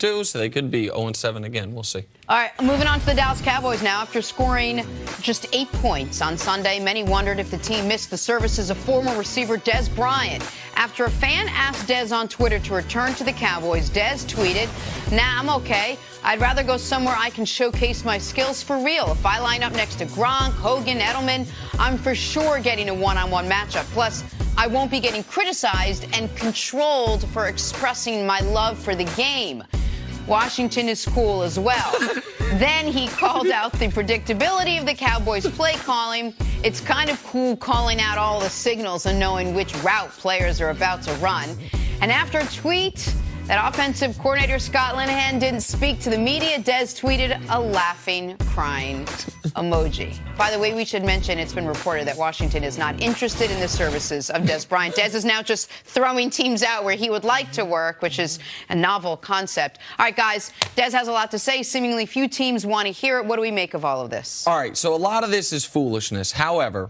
2, so they could be 0-7 again. We'll see. All right, moving on to the Dallas Cowboys now. After scoring just 8 points on Sunday, many wondered if the team missed the services of former receiver Dez Bryant. After a fan asked Dez on Twitter to return to the Cowboys, Dez tweeted, "Nah, I'm okay. I'd rather go somewhere I can showcase my skills for real. If I line up next to Gronk, Hogan, Edelman, I'm for sure getting a one-on-one matchup. Plus, I won't be getting criticized and controlled for expressing my love for the game. Washington is cool as well." Then he called out the predictability of the Cowboys' play calling. It's kind of cool calling out all the signals and knowing which route players are about to run. And after a tweet that offensive coordinator Scott Linehan didn't speak to the media, Dez tweeted a laughing, crying emoji. By the way, we should mention it's been reported that Washington is not interested in the services of Dez Bryant. Dez is now just throwing teams out where he would like to work, which is a novel concept. All right, guys, Dez has a lot to say. Seemingly few teams want to hear it. What do we make of all of this? All right, so a lot of this is foolishness. However,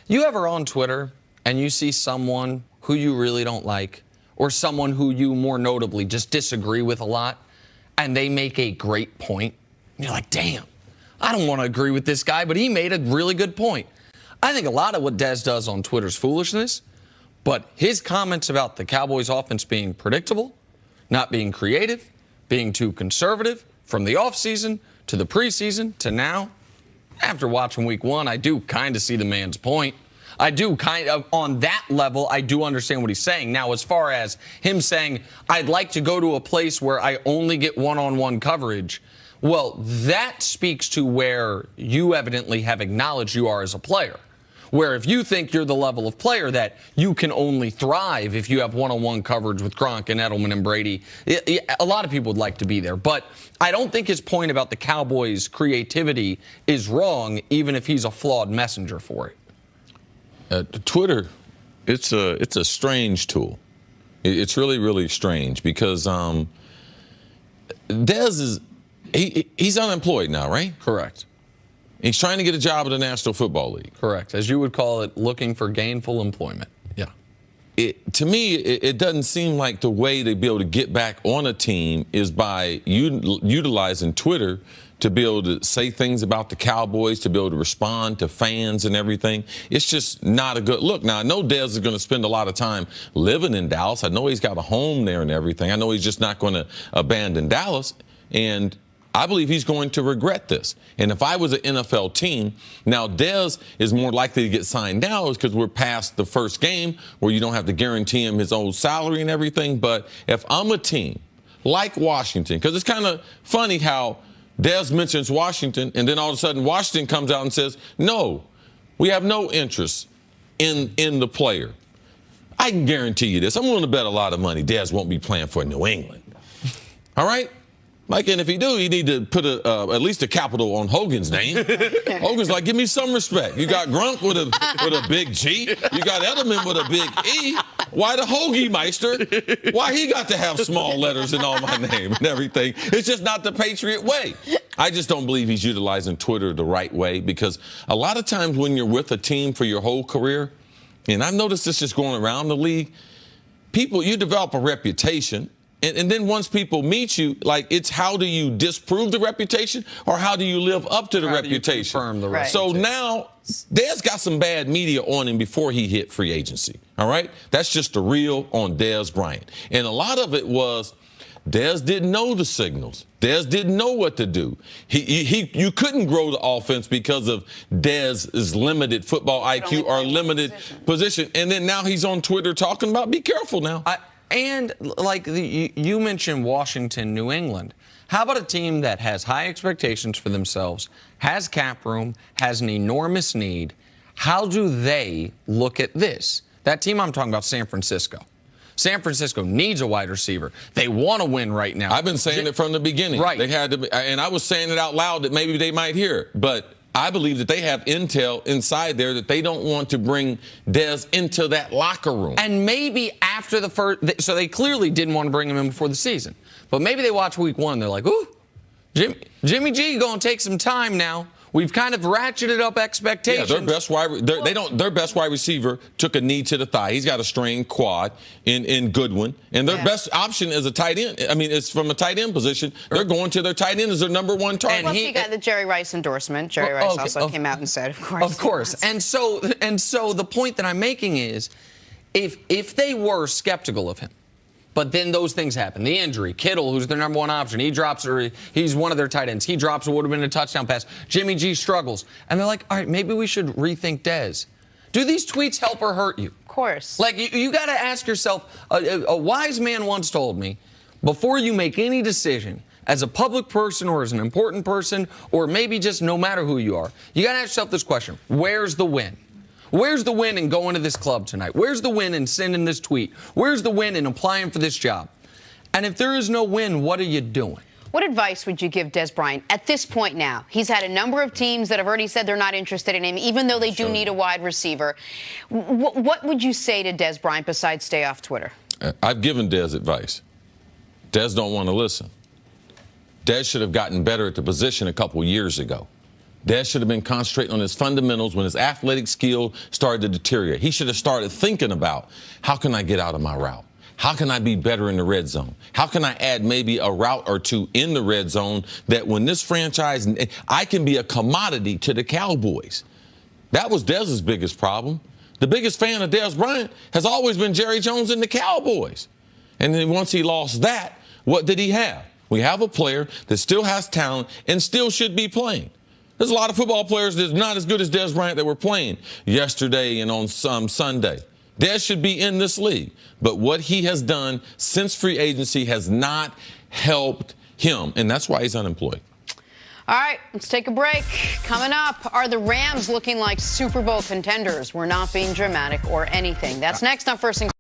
you ever on Twitter and you see someone who you really don't like, or someone who you more notably just disagree with a lot, and they make a great point, and you're like, damn, I don't want to agree with this guy, but he made a really good point. I think a lot of what Dez does on Twitter is foolishness, but his comments about the Cowboys offense being predictable, not being creative, being too conservative, from the offseason to the preseason to now, after watching week 1, I do kind of see the man's point. I do kind of, on that level, I do understand what he's saying. Now, as far as him saying, I'd like to go to a place where I only get one-on-one coverage, well, that speaks to where you evidently have acknowledged you are as a player. Where if you think you're the level of player that you can only thrive if you have one-on-one coverage with Gronk and Edelman and Brady, a lot of people would like to be there. But I don't think his point about the Cowboys' creativity is wrong, even if he's a flawed messenger for it. Twitter, it's a strange tool. It's really, really strange because Dez he's unemployed now, right? Correct. He's trying to get a job at the National Football League. Correct. As you would call it, looking for gainful employment. Yeah. To me, it doesn't seem like the way to be able to get back on a team is by utilizing Twitter to be able to say things about the Cowboys, to be able to respond to fans and everything. It's just not a good look. Now, I know Dez is going to spend a lot of time living in Dallas. I know he's got a home there and everything. I know he's just not going to abandon Dallas. And I believe he's going to regret this. And if I was an NFL team, now Dez is more likely to get signed now because we're past the first game where you don't have to guarantee him his old salary and everything. But if I'm a team like Washington, because it's kind of funny how Dez mentions Washington, and then all of a sudden Washington comes out and says, no, we have no interest in the player. I can guarantee you this. I'm willing to bet a lot of money Dez won't be playing for New England. All right? Like, and if he do, you need to put at least a capital on Hogan's name. Hogan's like, give me some respect. You got Gronk with a big G. You got Edelman with a big E. Why the Hoagie Meister? Why he got to have small letters in all my name and everything? It's just not the Patriot way. I just don't believe he's utilizing Twitter the right way because a lot of times when you're with a team for your whole career, and I've noticed this just going around the league, you develop a reputation. And then once people meet you, like, it's how do you disprove the reputation or how do you live up to the reputation? Confirm the reputation. So now Dez got some bad media on him before he hit free agency. All right? That's just the real on Dez Bryant. And a lot of it was Dez didn't know the signals. Dez didn't know what to do. You couldn't grow the offense because of Dez's limited football IQ or limited position. And then now he's on Twitter talking about, be careful now. And like you mentioned Washington, New England. How about a team that has high expectations for themselves, has cap room, has an enormous need? How do they look at this? That team I'm talking about, San Francisco. San Francisco needs a wide receiver. They want to win right now. I've been saying it from the beginning. Right. They had to, and I was saying it out loud that maybe they might hear it. But I believe that they have intel inside there that they don't want to bring Dez into that locker room. And maybe after the first, so they clearly didn't want to bring him in before the season. But maybe they watch week 1 and they're like, ooh, Jimmy G going to take some time now. We've kind of ratcheted up expectations. Yeah, their best wide receiver took a knee to the thigh. He's got a strained quad in Goodwin, and their best option is a tight end. I mean, it's from a tight end position. They're going to their tight end as their number one target. Plus, you got the Jerry Rice endorsement. Jerry Rice also came out and said, of course. Of course. And so the point that I'm making is, if they were skeptical of him, but then those things happen. The injury. Kittle, who's their number one option, he drops, or he's one of their tight ends. He drops what would have been a touchdown pass. Jimmy G struggles. And they're like, all right, maybe we should rethink Dez. Do these tweets help or hurt you? Of course. Like, you got to ask yourself, a wise man once told me, before you make any decision, as a public person or as an important person, or maybe just no matter who you are, you got to ask yourself this question: where's the win? Where's the win in going to this club tonight? Where's the win in sending this tweet? Where's the win in applying for this job? And if there is no win, what are you doing? What advice would you give Dez Bryant at this point now? He's had a number of teams that have already said they're not interested in him, even though they do need a wide receiver. What would you say to Dez Bryant besides stay off Twitter? I've given Dez advice. Dez don't want to listen. Dez should have gotten better at the position a couple years ago. Dez should have been concentrating on his fundamentals when his athletic skill started to deteriorate. He should have started thinking about, how can I get out of my route? How can I be better in the red zone? How can I add maybe a route or two in the red zone that when this franchise, I can be a commodity to the Cowboys? That was Dez's biggest problem. The biggest fan of Dez Bryant has always been Jerry Jones and the Cowboys. And then once he lost that, what did he have? We have a player that still has talent and still should be playing. There's a lot of football players that's not as good as Dez Bryant that were playing yesterday and on some Sunday. Dez should be in this league. But what he has done since free agency has not helped him, and that's why he's unemployed. All right, let's take a break. Coming up, are the Rams looking like Super Bowl contenders? We're not being dramatic or anything. That's next on First and